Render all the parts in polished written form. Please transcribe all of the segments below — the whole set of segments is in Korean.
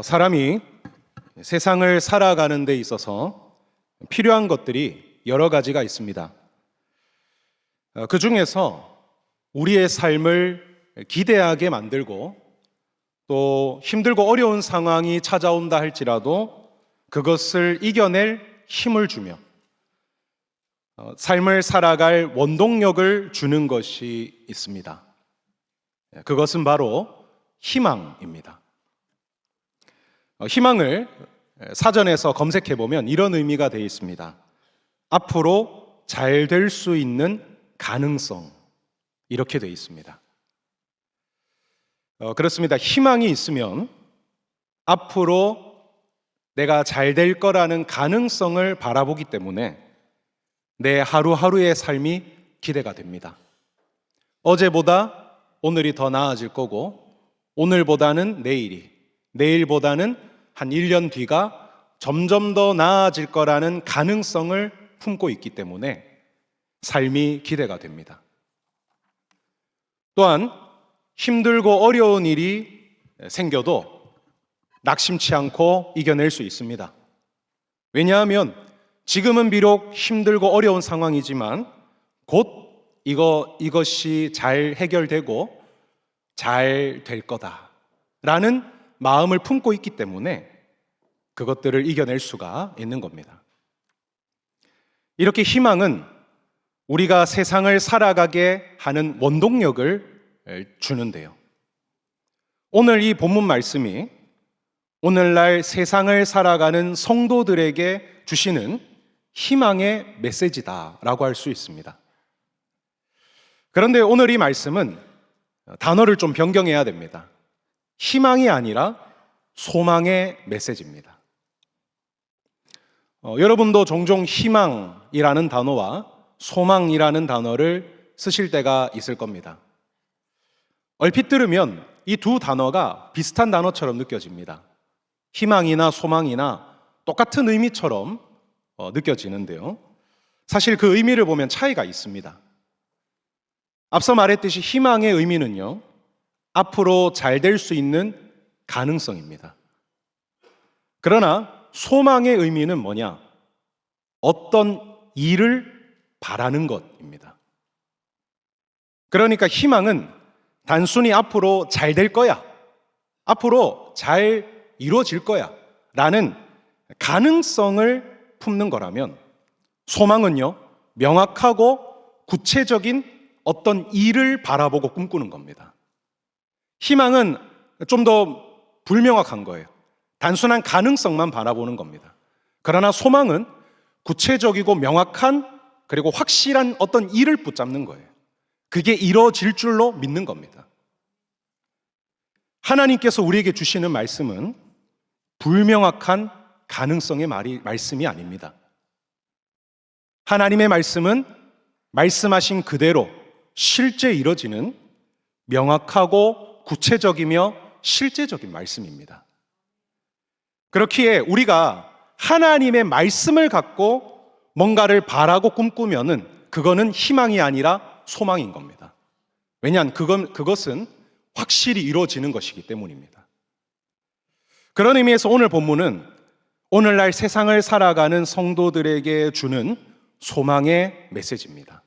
사람이 세상을 살아가는 데 있어서 필요한 것들이 여러 가지가 있습니다. 그 중에서 우리의 삶을 기대하게 만들고 또 힘들고 어려운 상황이 찾아온다 할지라도 그것을 이겨낼 힘을 주며 삶을 살아갈 원동력을 주는 것이 있습니다. 그것은 바로 희망입니다. 희망을 사전에서 검색해 보면 이런 의미가 되어 있습니다. 앞으로 잘 될 수 있는 가능성, 이렇게 되어 있습니다. 그렇습니다. 희망이 있으면 앞으로 내가 잘 될 거라는 가능성을 바라보기 때문에 내 하루하루의 삶이 기대가 됩니다. 어제보다 오늘이 더 나아질 거고, 오늘보다는 내일이, 내일보다는 한 1년 뒤가 점점 더 나아질 거라는 가능성을 품고 있기 때문에 삶이 기대가 됩니다. 또한 힘들고 어려운 일이 생겨도 낙심치 않고 이겨낼 수 있습니다. 왜냐하면 지금은 비록 힘들고 어려운 상황이지만 곧 이것이 잘 해결되고 잘 될 거다라는 마음을 품고 있기 때문에 그것들을 이겨낼 수가 있는 겁니다. 이렇게 희망은 우리가 세상을 살아가게 하는 원동력을 주는데요. 오늘 이 본문 말씀이 오늘날 세상을 살아가는 성도들에게 주시는 희망의 메시지다라고 할 수 있습니다. 그런데 오늘 이 말씀은 단어를 좀 변경해야 됩니다. 희망이 아니라 소망의 메시지입니다. 여러분도 종종 희망이라는 단어와 소망이라는 단어를 쓰실 때가 있을 겁니다. 얼핏 들으면 이 두 단어가 비슷한 단어처럼 느껴집니다. 희망이나 소망이나 똑같은 의미처럼 느껴지는데요. 사실 그 의미를 보면 차이가 있습니다. 앞서 말했듯이 희망의 의미는요, 앞으로 잘 될 수 있는 가능성입니다. 그러나 소망의 의미는 뭐냐? 어떤 일을 바라는 것입니다. 그러니까 희망은 단순히 앞으로 잘 될 거야, 앞으로 잘 이루어질 거야 라는 가능성을 품는 거라면, 소망은요, 명확하고 구체적인 어떤 일을 바라보고 꿈꾸는 겁니다. 희망은 좀 더 불명확한 거예요. 단순한 가능성만 바라보는 겁니다. 그러나 소망은 구체적이고 명확한, 그리고 확실한 어떤 일을 붙잡는 거예요. 그게 이루어질 줄로 믿는 겁니다. 하나님께서 우리에게 주시는 말씀은 불명확한 가능성의 말씀이 아닙니다. 하나님의 말씀은 말씀하신 그대로 실제 이루어지는 명확하고 구체적이며 실제적인 말씀입니다. 그렇기에 우리가 하나님의 말씀을 갖고 뭔가를 바라고 꿈꾸면은 그거는 희망이 아니라 소망인 겁니다. 왜냐하면 그것은 확실히 이루어지는 것이기 때문입니다. 그런 의미에서 오늘 본문은 오늘날 세상을 살아가는 성도들에게 주는 소망의 메시지입니다.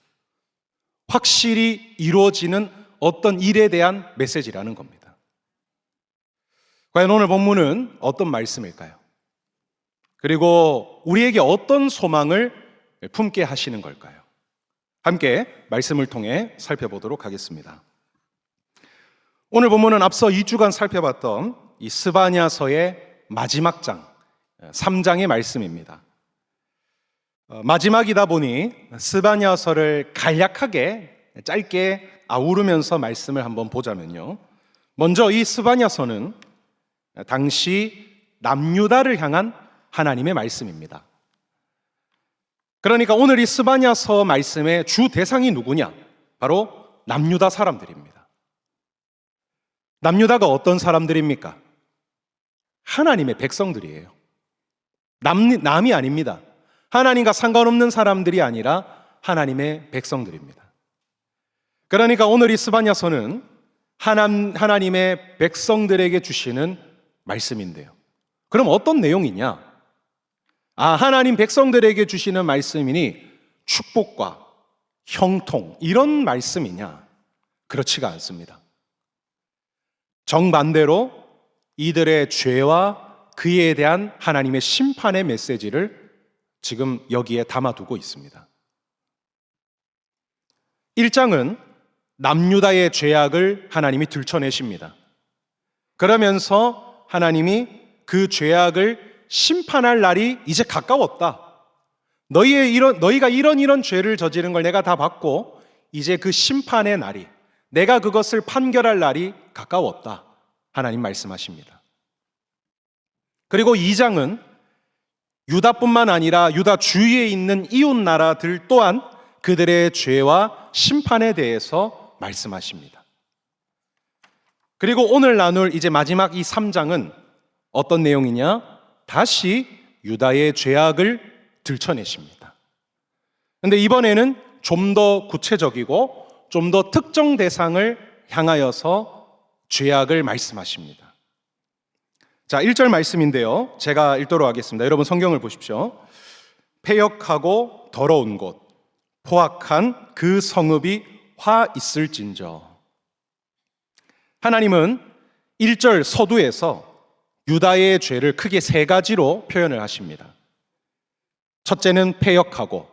확실히 이루어지는 어떤 일에 대한 메시지라는 겁니다. 과연 오늘 본문은 어떤 말씀일까요? 그리고 우리에게 어떤 소망을 품게 하시는 걸까요? 함께 말씀을 통해 살펴보도록 하겠습니다. 오늘 본문은 앞서 2주간 살펴봤던 이 스바냐서의 마지막 장, 3장의 말씀입니다. 마지막이다 보니 스바냐서를 간략하게 짧게 아우르면서 말씀을 한번 보자면요, 먼저 이 스바냐서는 당시 남유다를 향한 하나님의 말씀입니다. 그러니까 오늘 이 스바냐서 말씀의 주 대상이 누구냐? 바로 남유다 사람들입니다. 남유다가 어떤 사람들입니까? 하나님의 백성들이에요. 남이 아닙니다. 하나님과 상관없는 사람들이 아니라 하나님의 백성들입니다. 그러니까 오늘 이 스바냐서는 하나님의 백성들에게 주시는 말씀인데요. 그럼 어떤 내용이냐? 하나님 백성들에게 주시는 말씀이니 축복과 형통 이런 말씀이냐? 그렇지가 않습니다. 정반대로 이들의 죄와 그에 대한 하나님의 심판의 메시지를 지금 여기에 담아두고 있습니다. 1장은 남유다의 죄악을 하나님이 들춰내십니다. 그러면서 하나님이 그 죄악을 심판할 날이 이제 가까웠다. 너희가 이런 죄를 저지른 걸 내가 다 봤고 이제 그 심판의 날이, 내가 그것을 판결할 날이 가까웠다. 하나님 말씀하십니다. 그리고 2장은 유다뿐만 아니라 유다 주위에 있는 이웃 나라들 또한 그들의 죄와 심판에 대해서 말씀하십니다. 그리고 오늘 나눌 이제 마지막 이 3장은 어떤 내용이냐? 다시 유다의 죄악을 들춰내십니다. 그런데 이번에는 좀 더 구체적이고 좀 더 특정 대상을 향하여서 죄악을 말씀하십니다. 자, 1절 말씀인데요. 제가 읽도록 하겠습니다. 여러분 성경을 보십시오. 패역하고 더러운 곳, 포악한 그 성읍이 화 있을진저. 하나님은 1절 서두에서 유다의 죄를 크게 3가지로 표현을 하십니다. 첫째는 패역하고,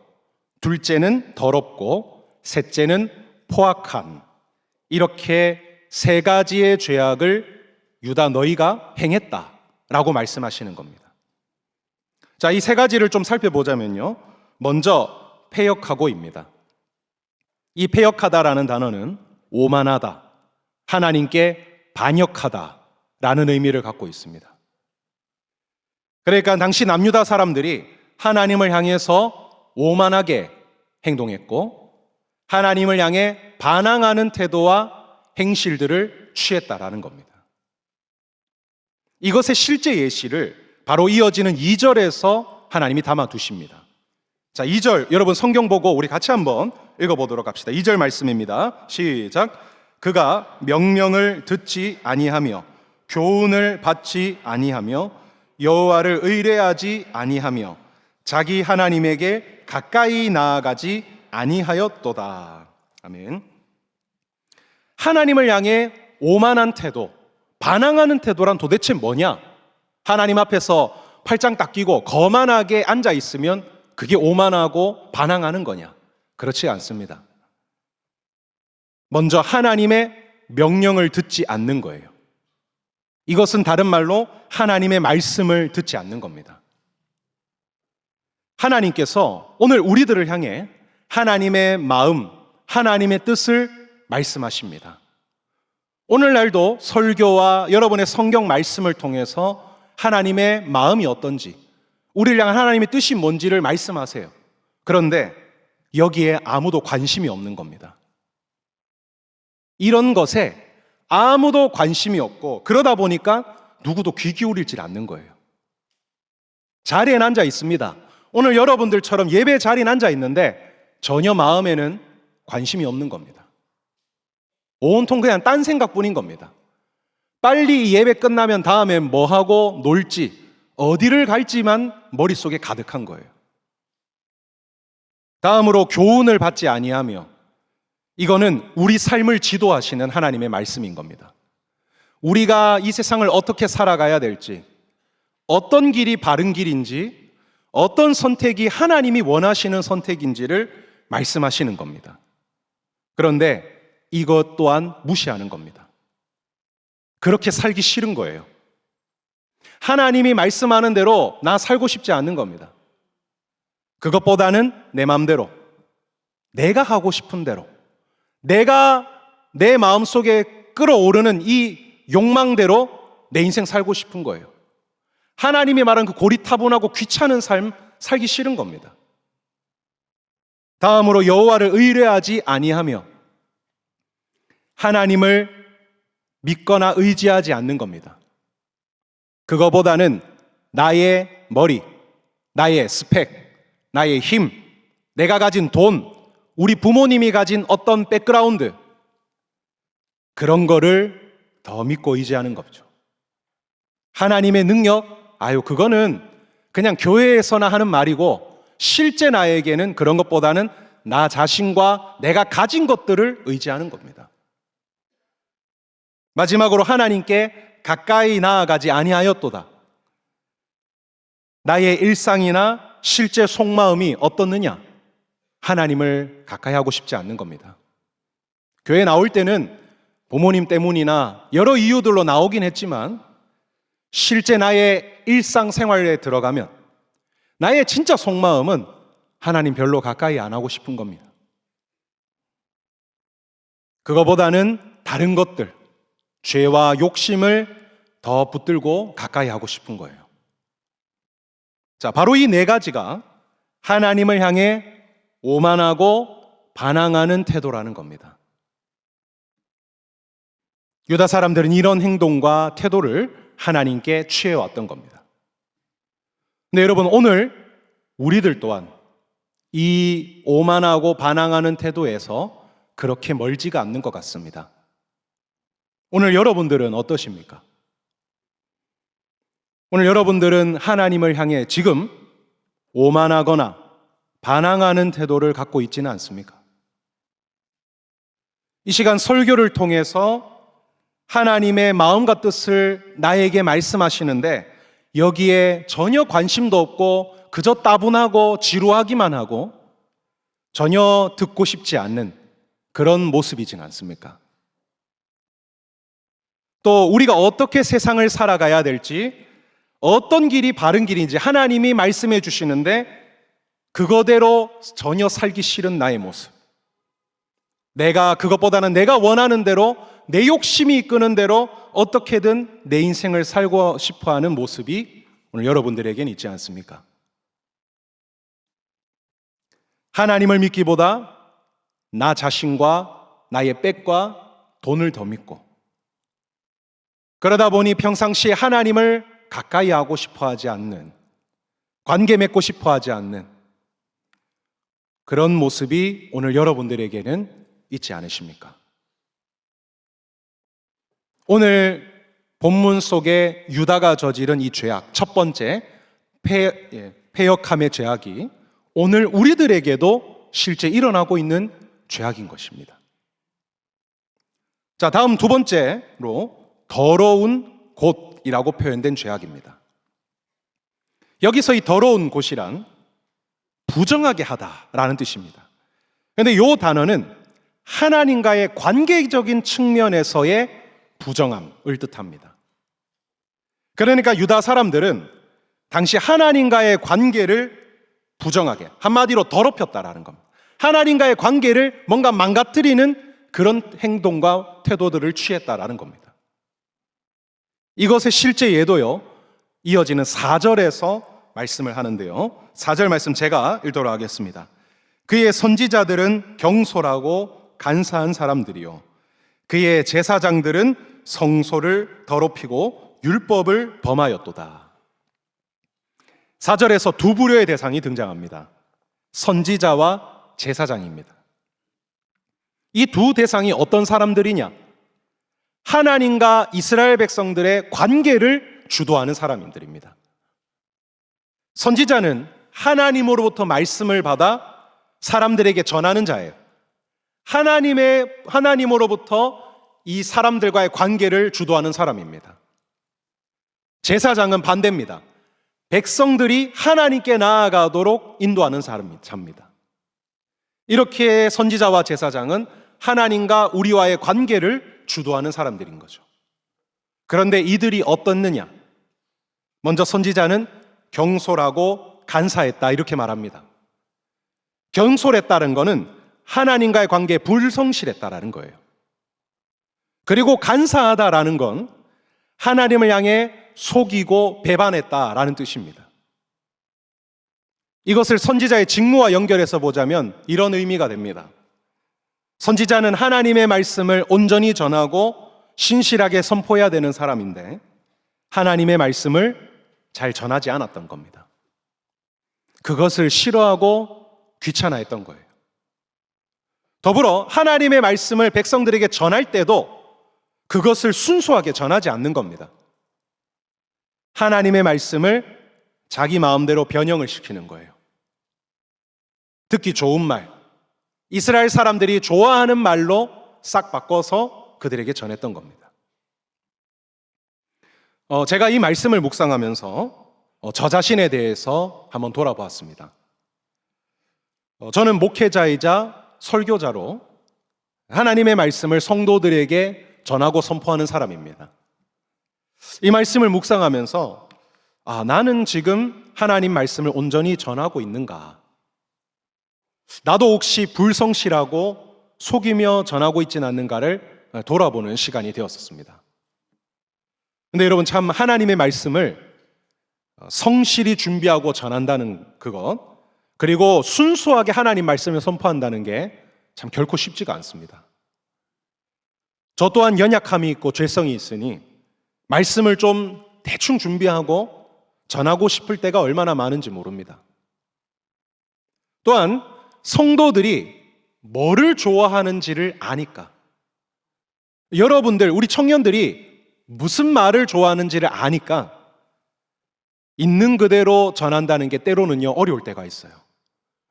둘째는 더럽고, 셋째는 포악한, 이렇게 3가지의 죄악을 유다 너희가 행했다라고 말씀하시는 겁니다. 자, 이 3가지를 좀 살펴보자면요. 먼저 패역하고입니다. 이 패역하다라는 단어는 오만하다, 하나님께 반역하다라는 의미를 갖고 있습니다. 그러니까 당시 남유다 사람들이 하나님을 향해서 오만하게 행동했고 하나님을 향해 반항하는 태도와 행실들을 취했다라는 겁니다. 이것의 실제 예시를 바로 이어지는 2절에서 하나님이 담아두십니다. 자, 2절 여러분 성경 보고 우리 같이 한번 읽어보도록 합시다. 2절 말씀입니다. 시작. 그가 명령을 듣지 아니하며 교훈을 받지 아니하며 여호와를 의뢰하지 아니하며 자기 하나님에게 가까이 나아가지 아니하였도다. 아멘. 하나님을 향해 오만한 태도, 반항하는 태도란 도대체 뭐냐? 하나님 앞에서 팔짱 딱 끼고 거만하게 앉아 있으면 그게 오만하고 반항하는 거냐? 그렇지 않습니다. 먼저 하나님의 명령을 듣지 않는 거예요. 이것은 다른 말로 하나님의 말씀을 듣지 않는 겁니다. 하나님께서 오늘 우리들을 향해 하나님의 마음, 하나님의 뜻을 말씀하십니다. 오늘날도 설교와 여러분의 성경 말씀을 통해서 하나님의 마음이 어떤지, 우리를 향한 하나님의 뜻이 뭔지를 말씀하세요. 그런데 여기에 아무도 관심이 없는 겁니다. 이런 것에 아무도 관심이 없고 그러다 보니까 누구도 귀 기울이질 않는 거예요. 자리에 앉아 있습니다. 오늘 여러분들처럼 예배 자리에 앉아 있는데 전혀 마음에는 관심이 없는 겁니다. 온통 그냥 딴 생각뿐인 겁니다. 빨리 이 예배 끝나면 다음에 뭐 하고 놀지, 어디를 갈지만 머릿속에 가득한 거예요. 다음으로 교훈을 받지 아니하며, 이거는 우리 삶을 지도하시는 하나님의 말씀인 겁니다. 우리가 이 세상을 어떻게 살아가야 될지, 어떤 길이 바른 길인지, 어떤 선택이 하나님이 원하시는 선택인지를 말씀하시는 겁니다. 그런데 이것 또한 무시하는 겁니다. 그렇게 살기 싫은 거예요. 하나님이 말씀하는 대로 나 살고 싶지 않는 겁니다. 그것보다는 내 마음대로, 내가 하고 싶은 대로, 내가 내 마음속에 끌어오르는 이 욕망대로 내 인생 살고 싶은 거예요. 하나님이 말한 그 고리타분하고 귀찮은 삶 살기 싫은 겁니다. 다음으로 여호와를 의뢰하지 아니하며, 하나님을 믿거나 의지하지 않는 겁니다. 그거보다는 나의 머리, 나의 스펙, 나의 힘, 내가 가진 돈, 우리 부모님이 가진 어떤 백그라운드, 그런 거를 더 믿고 의지하는 거죠. 하나님의 능력, 그거는 그냥 교회에서나 하는 말이고 실제 나에게는 그런 것보다는 나 자신과 내가 가진 것들을 의지하는 겁니다. 마지막으로 하나님께 가까이 나아가지 아니하였도다. 나의 일상이나 실제 속마음이 어떻느냐? 하나님을 가까이 하고 싶지 않는 겁니다. 교회 나올 때는 부모님 때문이나 여러 이유들로 나오긴 했지만 실제 나의 일상생활에 들어가면 나의 진짜 속마음은 하나님 별로 가까이 안 하고 싶은 겁니다. 그거보다는 다른 것들, 죄와 욕심을 더 붙들고 가까이 하고 싶은 거예요. 자, 바로 이 네 가지가 하나님을 향해 오만하고 반항하는 태도라는 겁니다. 유다 사람들은 이런 행동과 태도를 하나님께 취해왔던 겁니다. 근데 여러분, 오늘 우리들 또한 이 오만하고 반항하는 태도에서 그렇게 멀지가 않는 것 같습니다. 오늘 여러분들은 어떠십니까? 오늘 여러분들은 하나님을 향해 지금 오만하거나 반항하는 태도를 갖고 있지는 않습니까? 이 시간 설교를 통해서 하나님의 마음과 뜻을 나에게 말씀하시는데 여기에 전혀 관심도 없고 그저 따분하고 지루하기만 하고 전혀 듣고 싶지 않는 그런 모습이진 않습니까? 또 우리가 어떻게 세상을 살아가야 될지, 어떤 길이 바른 길인지 하나님이 말씀해 주시는데 그거대로 전혀 살기 싫은 나의 모습, 그것보다는 내가 원하는 대로, 내 욕심이 이끄는 대로 어떻게든 내 인생을 살고 싶어하는 모습이 오늘 여러분들에겐 있지 않습니까? 하나님을 믿기보다 나 자신과 나의 빽과 돈을 더 믿고, 그러다 보니 평상시에 하나님을 가까이 하고 싶어하지 않는, 관계 맺고 싶어하지 않는 그런 모습이 오늘 여러분들에게는 있지 않으십니까? 오늘 본문 속에 유다가 저지른 이 죄악, 첫 번째 패역함의 죄악이 오늘 우리들에게도 실제 일어나고 있는 죄악인 것입니다. 자, 다음 두 번째로 더러운 곳이라고 표현된 죄악입니다. 여기서 이 더러운 곳이란 부정하게 하다라는 뜻입니다. 그런데 이 단어는 하나님과의 관계적인 측면에서의 부정함을 뜻합니다. 그러니까 유다 사람들은 당시 하나님과의 관계를 부정하게, 한마디로 더럽혔다라는 겁니다. 하나님과의 관계를 뭔가 망가뜨리는 그런 행동과 태도들을 취했다라는 겁니다. 이것의 실제 예도요, 이어지는 4절에서 말씀을 하는데요. 4절 말씀 제가 읽도록 하겠습니다. 그의 선지자들은 경솔하고 간사한 사람들이요, 그의 제사장들은 성소를 더럽히고 율법을 범하였도다. 4절에서 두 부류의 대상이 등장합니다. 선지자와 제사장입니다. 이 두 대상이 어떤 사람들이냐? 하나님과 이스라엘 백성들의 관계를 주도하는 사람들입니다. 선지자는 하나님으로부터 말씀을 받아 사람들에게 전하는 자예요. 하나님으로부터 이 사람들과의 관계를 주도하는 사람입니다. 제사장은 반대입니다. 백성들이 하나님께 나아가도록 인도하는 사람입니다. 이렇게 선지자와 제사장은 하나님과 우리와의 관계를 주도하는 사람들인 거죠. 그런데 이들이 어떻느냐? 먼저 선지자는 경솔하고 간사했다 이렇게 말합니다. 경솔했다는 것은 하나님과의 관계에 불성실했다라는 거예요. 그리고 간사하다라는 건 하나님을 향해 속이고 배반했다라는 뜻입니다. 이것을 선지자의 직무와 연결해서 보자면 이런 의미가 됩니다. 선지자는 하나님의 말씀을 온전히 전하고 신실하게 선포해야 되는 사람인데 하나님의 말씀을 잘 전하지 않았던 겁니다. 그것을 싫어하고 귀찮아했던 거예요. 더불어 하나님의 말씀을 백성들에게 전할 때도 그것을 순수하게 전하지 않는 겁니다. 하나님의 말씀을 자기 마음대로 변형을 시키는 거예요. 듣기 좋은 말, 이스라엘 사람들이 좋아하는 말로 싹 바꿔서 그들에게 전했던 겁니다. 제가 이 말씀을 묵상하면서 저 자신에 대해서 한번 돌아보았습니다. 저는 목회자이자 설교자로 하나님의 말씀을 성도들에게 전하고 선포하는 사람입니다. 이 말씀을 묵상하면서 나는 지금 하나님 말씀을 온전히 전하고 있는가? 나도 혹시 불성실하고 속이며 전하고 있지는 않는가를 돌아보는 시간이 되었었습니다. 근데 여러분, 참 하나님의 말씀을 성실히 준비하고 전한다는 그것, 그리고 순수하게 하나님 말씀을 선포한다는 게 참 결코 쉽지가 않습니다. 저 또한 연약함이 있고 죄성이 있으니 말씀을 좀 대충 준비하고 전하고 싶을 때가 얼마나 많은지 모릅니다. 또한 성도들이 뭐를 좋아하는지를 아니까, 여러분들, 우리 청년들이 무슨 말을 좋아하는지를 아니까 있는 그대로 전한다는 게 때로는요 어려울 때가 있어요.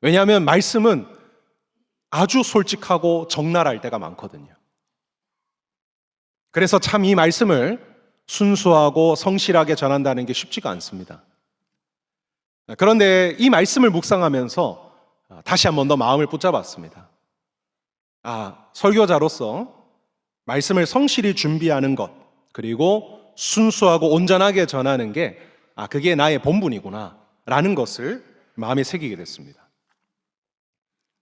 왜냐하면 말씀은 아주 솔직하고 적나라할 때가 많거든요. 그래서 참 이 말씀을 순수하고 성실하게 전한다는 게 쉽지가 않습니다. 그런데 이 말씀을 묵상하면서 다시 한 번 더 마음을 붙잡았습니다. 설교자로서 말씀을 성실히 준비하는 것, 그리고 순수하고 온전하게 전하는 게 그게 나의 본분이구나 라는 것을 마음에 새기게 됐습니다.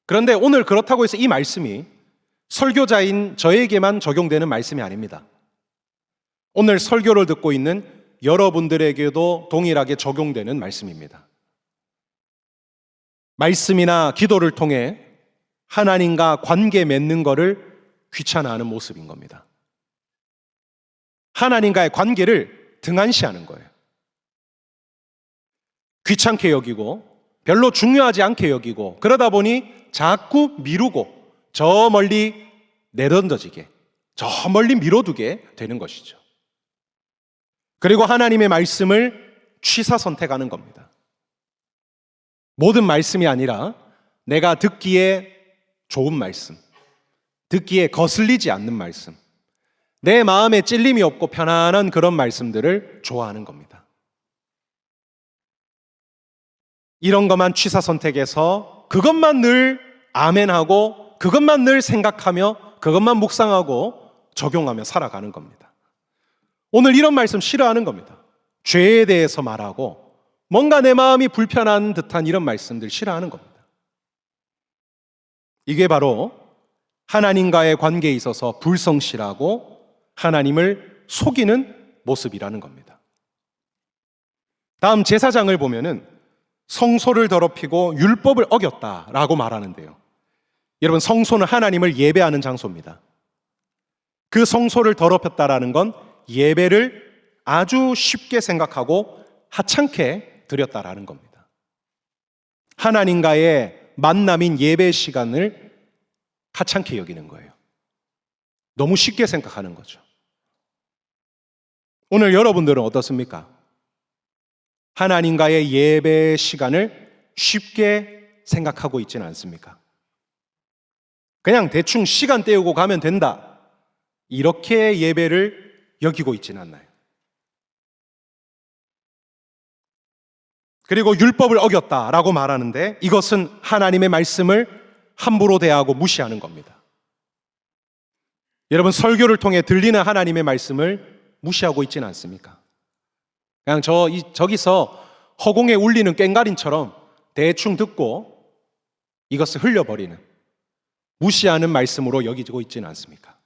그런데 오늘 그렇다고 해서 이 말씀이 설교자인 저에게만 적용되는 말씀이 아닙니다. 오늘 설교를 듣고 있는 여러분들에게도 동일하게 적용되는 말씀입니다. 말씀이나 기도를 통해 하나님과 관계 맺는 것을 귀찮아하는 모습인 겁니다. 하나님과의 관계를 등한시하는 거예요. 귀찮게 여기고 별로 중요하지 않게 여기고, 그러다 보니 자꾸 미루고 저 멀리 내던져지게, 저 멀리 미뤄두게 되는 것이죠. 그리고 하나님의 말씀을 취사 선택하는 겁니다. 모든 말씀이 아니라 내가 듣기에 좋은 말씀, 듣기에 거슬리지 않는 말씀, 내 마음에 찔림이 없고 편안한 그런 말씀들을 좋아하는 겁니다. 이런 것만 취사 선택해서 그것만 늘 아멘하고 그것만 늘 생각하며 그것만 묵상하고 적용하며 살아가는 겁니다. 오늘 이런 말씀 싫어하는 겁니다. 죄에 대해서 말하고 뭔가 내 마음이 불편한 듯한 이런 말씀들 싫어하는 겁니다. 이게 바로 하나님과의 관계에 있어서 불성실하고 하나님을 속이는 모습이라는 겁니다. 다음 제사장을 보면은 성소를 더럽히고 율법을 어겼다라고 말하는데요. 여러분, 성소는 하나님을 예배하는 장소입니다. 그 성소를 더럽혔다라는 건 예배를 아주 쉽게 생각하고 하찮게 드렸다라는 겁니다. 하나님과의 만남인 예배 시간을 하찮게 여기는 거예요. 너무 쉽게 생각하는 거죠. 오늘 여러분들은 어떻습니까? 하나님과의 예배 시간을 쉽게 생각하고 있지는 않습니까? 그냥 대충 시간 때우고 가면 된다, 이렇게 예배를 여기고 있지는 않나요? 그리고 율법을 어겼다라고 말하는데 이것은 하나님의 말씀을 함부로 대하고 무시하는 겁니다. 여러분, 설교를 통해 들리는 하나님의 말씀을 무시하고 있지는 않습니까? 그냥 저기서 허공에 울리는 꽹과린처럼 대충 듣고 이것을 흘려버리는, 무시하는 말씀으로 여기고 있지는 않습니까?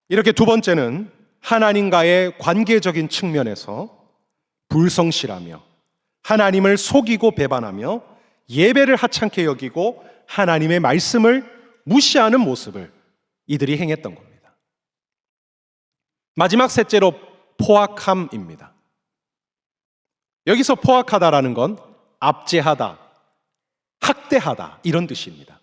이렇게 두 번째는 하나님과의 관계적인 측면에서 불성실하며 하나님을 속이고 배반하며 예배를 하찮게 여기고 하나님의 말씀을 무시하는 모습을 이들이 행했던 겁니다. 마지막 셋째로 포악함입니다. 여기서 포악하다라는 건 압제하다, 학대하다 이런 뜻입니다.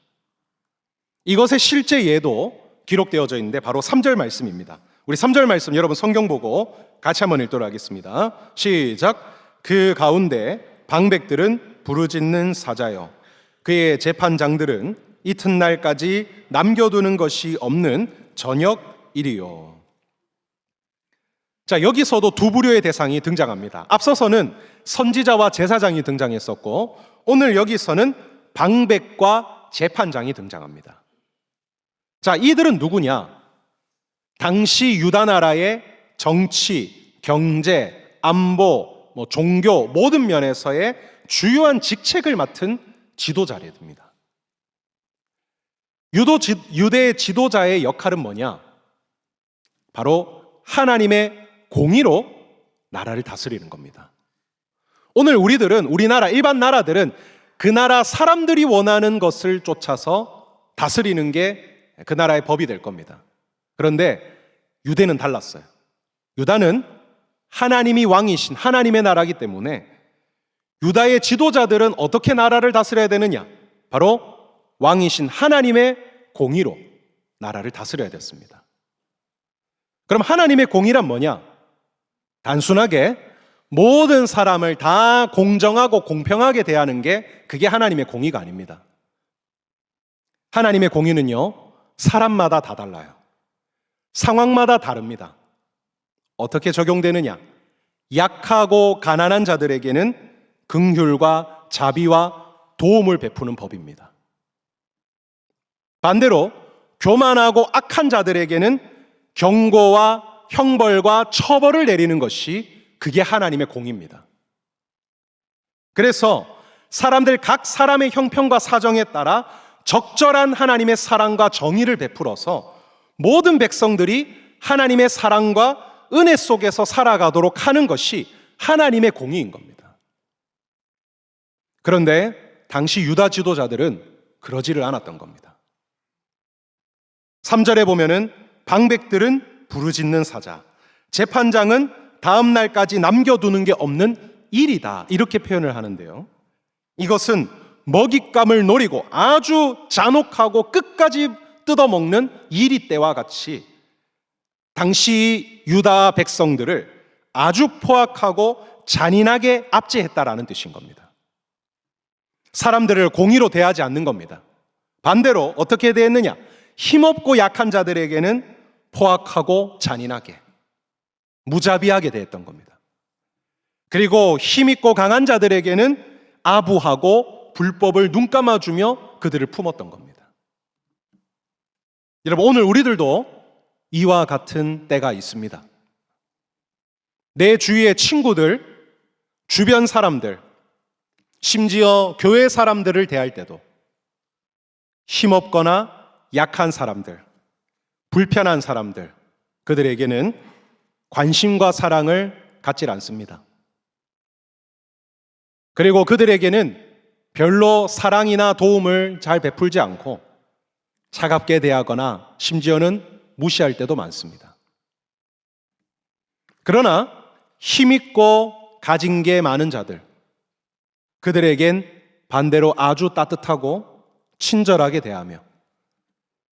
이것의 실제 예도 기록되어져 있는데 바로 3절 말씀입니다. 우리 3절 말씀 여러분 성경 보고 같이 한번 읽도록 하겠습니다. 시작. 그 가운데 방백들은 부르짖는 사자요, 그의 재판장들은 이튿날까지 남겨두는 것이 없는 저녁일이요. 자, 여기서도 두 부류의 대상이 등장합니다. 앞서서는 선지자와 제사장이 등장했었고, 오늘 여기서는 방백과 재판장이 등장합니다. 자, 이들은 누구냐? 당시 유다 나라의 정치, 경제, 안보, 종교 모든 면에서의 주요한 직책을 맡은 지도자들입니다. 유대의 지도자의 역할은 뭐냐? 바로 하나님의 공의로 나라를 다스리는 겁니다. 오늘 우리나라 일반 나라들은 그 나라 사람들이 원하는 것을 쫓아서 다스리는 게 그 나라의 법이 될 겁니다. 그런데 유대는 달랐어요. 유다는 하나님이 왕이신 하나님의 나라이기 때문에 유다의 지도자들은 어떻게 나라를 다스려야 되느냐? 바로 왕이신 하나님의 공의로 나라를 다스려야 됐습니다. 그럼 하나님의 공의란 뭐냐? 단순하게 모든 사람을 다 공정하고 공평하게 대하는 게 그게 하나님의 공의가 아닙니다. 하나님의 공의는요, 사람마다 다 달라요. 상황마다 다릅니다. 어떻게 적용되느냐? 약하고 가난한 자들에게는 긍휼과 자비와 도움을 베푸는 법입니다. 반대로 교만하고 악한 자들에게는 경고와 형벌과 처벌을 내리는 것이 그게 하나님의 공의입니다. 그래서 각 사람의 형편과 사정에 따라 적절한 하나님의 사랑과 정의를 베풀어서 모든 백성들이 하나님의 사랑과 은혜 속에서 살아가도록 하는 것이 하나님의 공의인 겁니다. 그런데 당시 유다 지도자들은 그러지를 않았던 겁니다. 3절에 보면은 방백들은 부르짖는 사자, 재판장은 다음 날까지 남겨두는 게 없는 일이다, 이렇게 표현을 하는데요, 이것은 먹잇감을 노리고 아주 잔혹하고 끝까지 뜯어먹는 이리 때와 같이 당시 유다 백성들을 아주 포악하고 잔인하게 압제했다라는 뜻인 겁니다. 사람들을 공의로 대하지 않는 겁니다. 반대로 어떻게 대했느냐? 힘없고 약한 자들에게는 포악하고 잔인하게, 무자비하게 대했던 겁니다. 그리고 힘있고 강한 자들에게는 아부하고 불법을 눈감아주며 그들을 품었던 겁니다. 여러분, 오늘 우리들도 이와 같은 때가 있습니다. 내 주위의 친구들, 주변 사람들, 심지어 교회 사람들을 대할 때도 힘없거나 약한 사람들, 불편한 사람들, 그들에게는 관심과 사랑을 갖질 않습니다. 그리고 그들에게는 별로 사랑이나 도움을 잘 베풀지 않고 차갑게 대하거나 심지어는 무시할 때도 많습니다. 그러나 힘있고 가진 게 많은 자들, 그들에겐 반대로 아주 따뜻하고 친절하게 대하며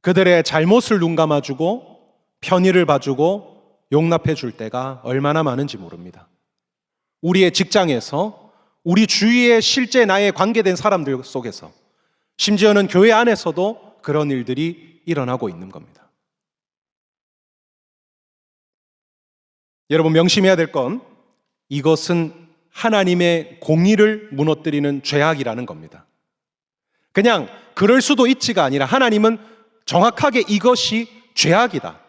그들의 잘못을 눈감아주고 편의를 봐주고 용납해 줄 때가 얼마나 많은지 모릅니다. 우리의 직장에서, 우리 주위에 실제 나의 관계된 사람들 속에서, 심지어는 교회 안에서도 그런 일들이 일어나고 있는 겁니다. 여러분, 명심해야 될 건 이것은 하나님의 공의를 무너뜨리는 죄악이라는 겁니다. 그냥 그럴 수도 있지가 아니라 하나님은 정확하게 이것이 죄악이다,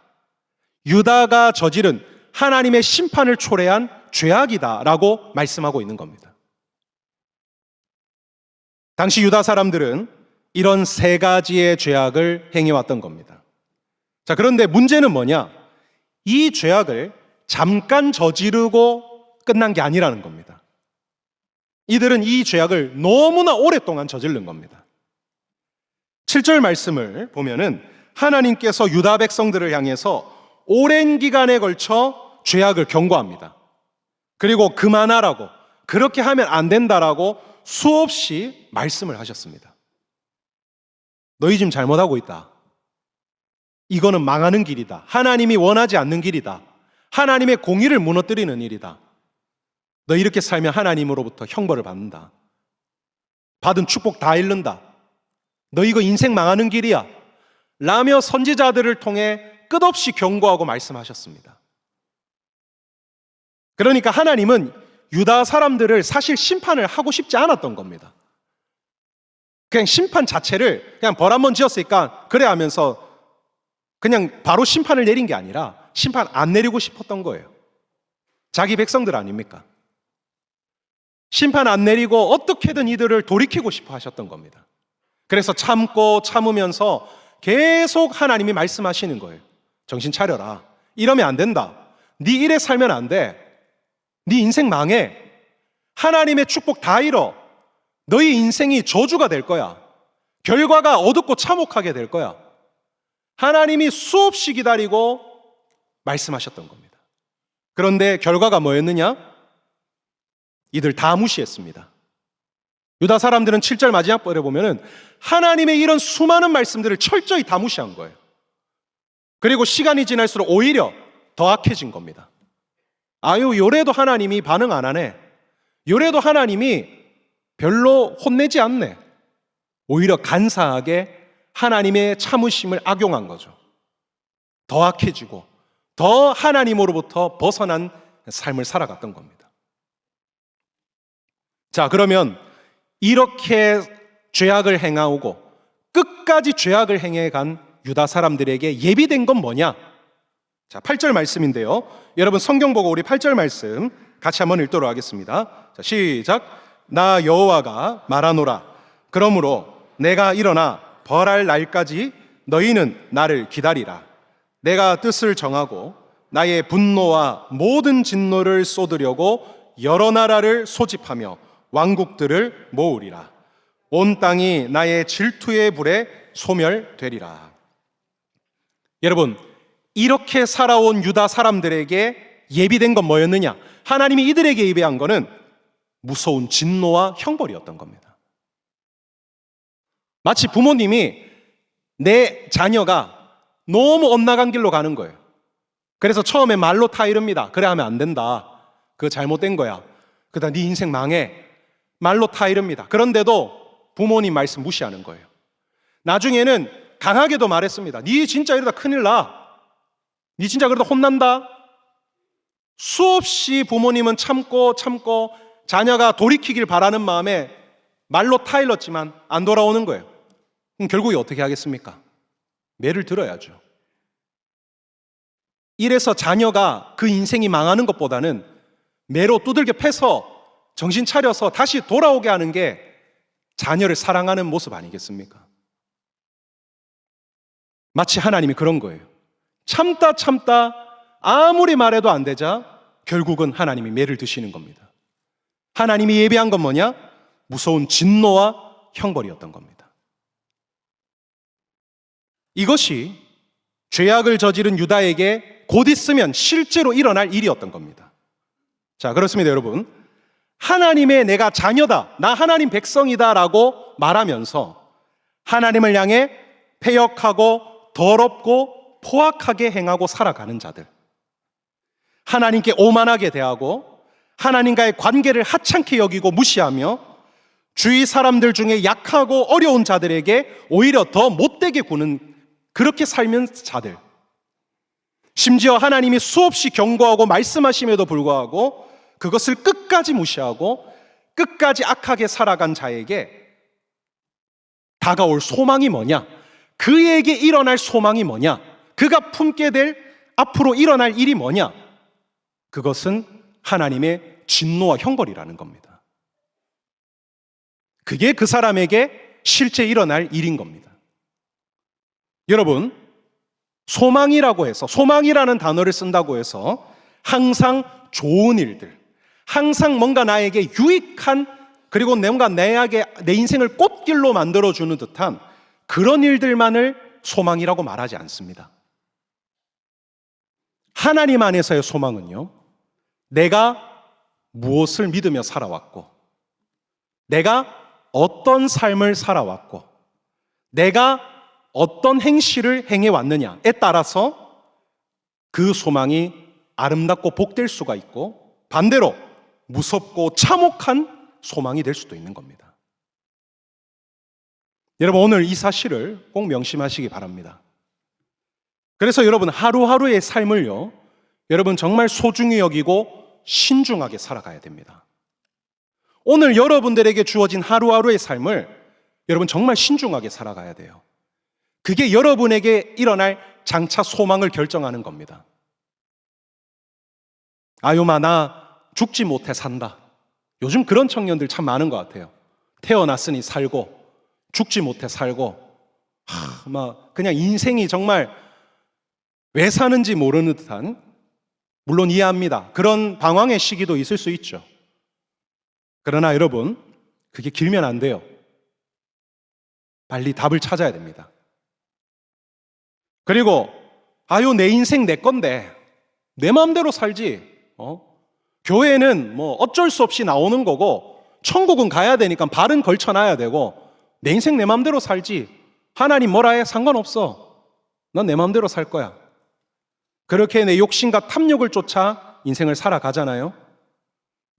유다가 저지른 하나님의 심판을 초래한 죄악이다라고 말씀하고 있는 겁니다. 당시 유다 사람들은 이런 세 가지의 죄악을 행해왔던 겁니다. 자, 그런데 문제는 뭐냐? 이 죄악을 잠깐 저지르고 끝난 게 아니라는 겁니다. 이들은 이 죄악을 너무나 오랫동안 저지른 겁니다. 7절 말씀을 보면은 하나님께서 유다 백성들을 향해서 오랜 기간에 걸쳐 죄악을 경고합니다. 그리고 그만하라고, 그렇게 하면 안 된다라고 수없이 말씀을 하셨습니다. 너희 지금 잘못하고 있다. 이거는 망하는 길이다. 하나님이 원하지 않는 길이다. 하나님의 공의를 무너뜨리는 일이다. 너 이렇게 살면 하나님으로부터 형벌을 받는다. 받은 축복 다 잃는다. 너 이거 인생 망하는 길이야. 라며 선지자들을 통해 끝없이 경고하고 말씀하셨습니다. 그러니까 하나님은 유다 사람들을 사실 심판을 하고 싶지 않았던 겁니다. 그냥 심판 자체를 그냥 벌 한 번 지었으니까 그래 하면서 그냥 바로 심판을 내린 게 아니라 심판 안 내리고 싶었던 거예요. 자기 백성들 아닙니까? 심판 안 내리고 어떻게든 이들을 돌이키고 싶어 하셨던 겁니다. 그래서 참고 참으면서 계속 하나님이 말씀하시는 거예요. 정신 차려라. 이러면 안 된다. 네 일에 살면 안 돼. 네 인생 망해. 하나님의 축복 다 잃어. 너희 인생이 저주가 될 거야. 결과가 어둡고 참혹하게 될 거야. 하나님이 수없이 기다리고 말씀하셨던 겁니다. 그런데 결과가 뭐였느냐? 이들 다 무시했습니다. 유다 사람들은 7절 마지막 절에 보면은 하나님의 이런 수많은 말씀들을 철저히 다 무시한 거예요. 그리고 시간이 지날수록 오히려 더 악해진 겁니다. 아유, 요래도 하나님이 반응 안 하네. 요래도 하나님이 별로 혼내지 않네. 오히려 간사하게 하나님의 참으심을 악용한 거죠. 더 악해지고 더 하나님으로부터 벗어난 삶을 살아갔던 겁니다. 자, 그러면 이렇게 죄악을 행하고 끝까지 죄악을 행해간 유다 사람들에게 예비된 건 뭐냐? 자, 8절 말씀인데요. 여러분 성경 보고 우리 8절 말씀 같이 한번 읽도록 하겠습니다. 자, 시작. 나 여호와가 말하노라. 그러므로 내가 일어나 벌할 날까지 너희는 나를 기다리라. 내가 뜻을 정하고 나의 분노와 모든 진노를 쏟으려고 여러 나라를 소집하며 왕국들을 모으리라. 온 땅이 나의 질투의 불에 소멸되리라. 여러분, 이렇게 살아온 유다 사람들에게 예비된 건 뭐였느냐? 하나님이 이들에게 예비한 거는 무서운 진노와 형벌이었던 겁니다. 마치 부모님이 내 자녀가 너무 엇나간 길로 가는 거예요. 그래서 처음에 말로 타이릅니다. 그래 하면 안 된다. 그거 잘못된 거야. 그다음 네 인생 망해. 말로 타이릅니다. 그런데도 부모님 말씀 무시하는 거예요. 나중에는 강하게도 말했습니다. 네 진짜 이러다 큰일 나. 네 진짜 그러다 혼난다. 수없이 부모님은 참고 자녀가 돌이키길 바라는 마음에 말로 타일렀지만 안 돌아오는 거예요. 그럼 결국에 어떻게 하겠습니까? 매를 들어야죠. 이래서 자녀가 그 인생이 망하는 것보다는 매로 두들겨 패서 정신 차려서 다시 돌아오게 하는 게 자녀를 사랑하는 모습 아니겠습니까? 마치 하나님이 그런 거예요. 참다 아무리 말해도 안 되자 결국은 하나님이 매를 드시는 겁니다. 하나님이 예비한 건 뭐냐? 무서운 진노와 형벌이었던 겁니다. 이것이 죄악을 저지른 유다에게 곧 있으면 실제로 일어날 일이었던 겁니다. 자, 그렇습니다, 여러분. 하나님의 내가 자녀다, 나 하나님 백성이다 라고 말하면서 하나님을 향해 패역하고 더럽고 포악하게 행하고 살아가는 자들, 하나님께 오만하게 대하고 하나님과의 관계를 하찮게 여기고 무시하며 주위 사람들 중에 약하고 어려운 자들에게 오히려 더 못되게 구는 그렇게 살면 자들, 심지어 하나님이 수없이 경고하고 말씀하심에도 불구하고 그것을 끝까지 무시하고 끝까지 악하게 살아간 자에게 다가올 소망이 뭐냐? 그에게 일어날 소망이 뭐냐? 그가 품게 될 앞으로 일어날 일이 뭐냐? 그것은 하나님의 진노와 형벌이라는 겁니다. 그게 그 사람에게 실제 일어날 일인 겁니다. 여러분, 소망이라고 해서, 소망이라는 단어를 쓴다고 해서 항상 좋은 일들, 항상 뭔가 나에게 유익한, 그리고 뭔가 내 인생을 꽃길로 만들어주는 듯한 그런 일들만을 소망이라고 말하지 않습니다. 하나님 안에서의 소망은요, 내가 무엇을 믿으며 살아왔고, 내가 어떤 삶을 살아왔고, 내가 어떤 행실을 행해왔느냐에 따라서 그 소망이 아름답고 복될 수가 있고, 반대로 무섭고 참혹한 소망이 될 수도 있는 겁니다. 여러분, 오늘 이 사실을 꼭 명심하시기 바랍니다. 그래서 여러분, 하루하루의 삶을요, 여러분 정말 소중히 여기고 신중하게 살아가야 됩니다. 오늘 여러분들에게 주어진 하루하루의 삶을 여러분 정말 신중하게 살아가야 돼요. 그게 여러분에게 일어날 장차 소망을 결정하는 겁니다. 아유마, 나 죽지 못해 산다. 요즘 그런 청년들 참 많은 것 같아요. 태어났으니 살고 죽지 못해 살고 막 그냥 인생이 정말 왜 사는지 모르는 듯한, 물론 이해합니다. 그런 방황의 시기도 있을 수 있죠. 그러나 여러분, 그게 길면 안 돼요. 빨리 답을 찾아야 됩니다. 그리고 아유, 내 인생 내 건데 내 마음대로 살지. 교회는 뭐 어쩔 수 없이 나오는 거고 천국은 가야 되니까 발은 걸쳐놔야 되고 내 인생 내 마음대로 살지. 하나님 뭐라 해? 상관없어. 난 내 마음대로 살 거야. 그렇게 내 욕심과 탐욕을 쫓아 인생을 살아가잖아요.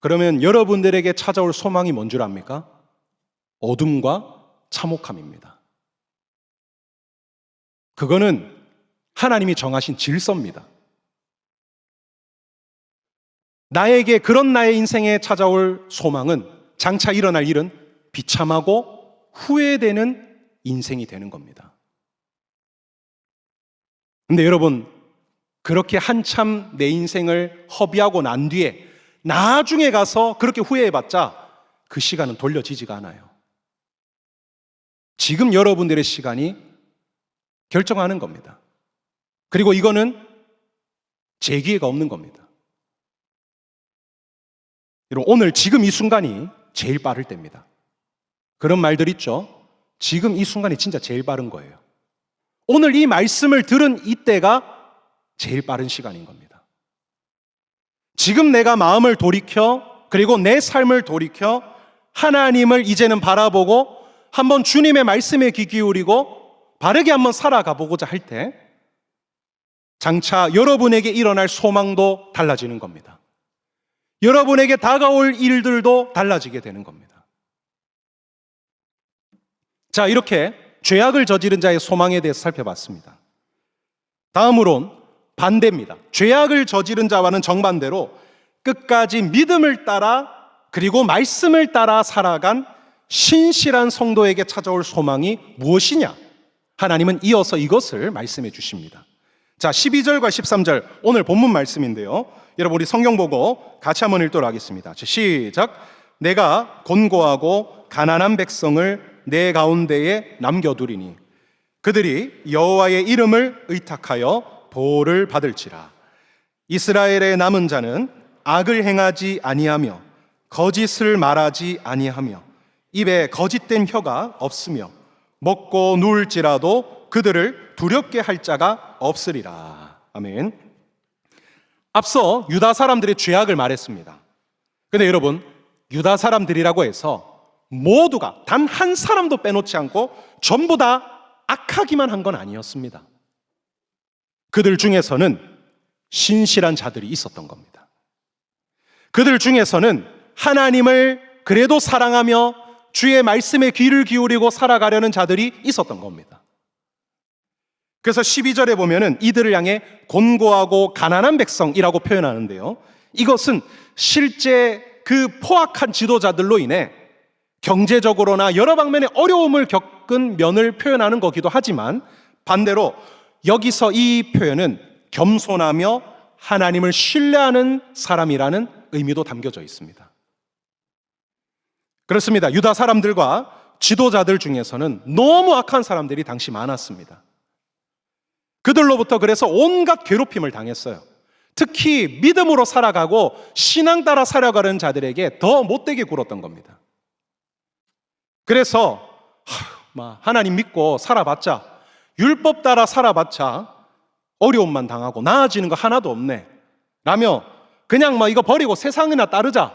그러면 여러분들에게 찾아올 소망이 뭔 줄 압니까? 어둠과 참혹함입니다. 그거는 하나님이 정하신 질서입니다. 나에게 그런 나의 인생에 찾아올 소망은 장차 일어날 일은 비참하고 후회되는 인생이 되는 겁니다. 근데 여러분, 그렇게 한참 내 인생을 허비하고 난 뒤에 나중에 가서 그렇게 후회해봤자 그 시간은 돌려지지가 않아요. 지금 여러분들의 시간이 결정하는 겁니다. 그리고 이거는 재기회가 없는 겁니다. 여러분, 오늘 지금 이 순간이 제일 빠를 때입니다. 그런 말들 있죠. 지금 이 순간이 진짜 제일 빠른 거예요. 오늘 이 말씀을 들은 이때가 제일 빠른 시간인 겁니다. 지금 내가 마음을 돌이켜, 그리고 내 삶을 돌이켜 하나님을 이제는 바라보고 한번 주님의 말씀에 귀 기울이고 바르게 한번 살아가 보고자 할 때 장차 여러분에게 일어날 소망도 달라지는 겁니다. 여러분에게 다가올 일들도 달라지게 되는 겁니다. 자, 이렇게 죄악을 저지른 자의 소망에 대해서 살펴봤습니다. 다음으론 반대입니다. 죄악을 저지른 자와는 정반대로 끝까지 믿음을 따라 그리고 말씀을 따라 살아간 신실한 성도에게 찾아올 소망이 무엇이냐? 하나님은 이어서 이것을 말씀해 주십니다. 자, 12절과 13절 오늘 본문 말씀인데요. 여러분, 우리 성경 보고 같이 한번 읽도록 하겠습니다. 시작. 내가 곤고하고 가난한 백성을 내 가운데에 남겨두리니 그들이 여호와의 이름을 의탁하여 보호를 받을지라. 이스라엘의 남은 자는 악을 행하지 아니하며 거짓을 말하지 아니하며 입에 거짓된 혀가 없으며 먹고 누울지라도 그들을 두렵게 할 자가 없으리라. 아멘. 앞서 유다 사람들의 죄악을 말했습니다. 그런데 여러분, 유다 사람들이라고 해서 모두가 단 한 사람도 빼놓지 않고 전부 다 악하기만 한 건 아니었습니다. 그들 중에서는 신실한 자들이 있었던 겁니다. 그들 중에서는 하나님을 그래도 사랑하며 주의 말씀에 귀를 기울이고 살아가려는 자들이 있었던 겁니다. 그래서 12절에 보면은 이들을 향해 곤고하고 가난한 백성이라고 표현하는데요. 이것은 실제 그 포악한 지도자들로 인해 경제적으로나 여러 방면의 어려움을 겪은 면을 표현하는 거기도 하지만 반대로 여기서 이 표현은 겸손하며 하나님을 신뢰하는 사람이라는 의미도 담겨져 있습니다. 그렇습니다. 유다 사람들과 지도자들 중에서는 너무 악한 사람들이 당시 많았습니다. 그들로부터 그래서 온갖 괴롭힘을 당했어요. 특히 믿음으로 살아가고 신앙 따라 살아가는 자들에게 더 못되게 굴었던 겁니다. 그래서 하나님 믿고 살아봤자, 율법 따라 살아봤자 어려움만 당하고 나아지는 거 하나도 없네 라며 그냥 이거 버리고 세상이나 따르자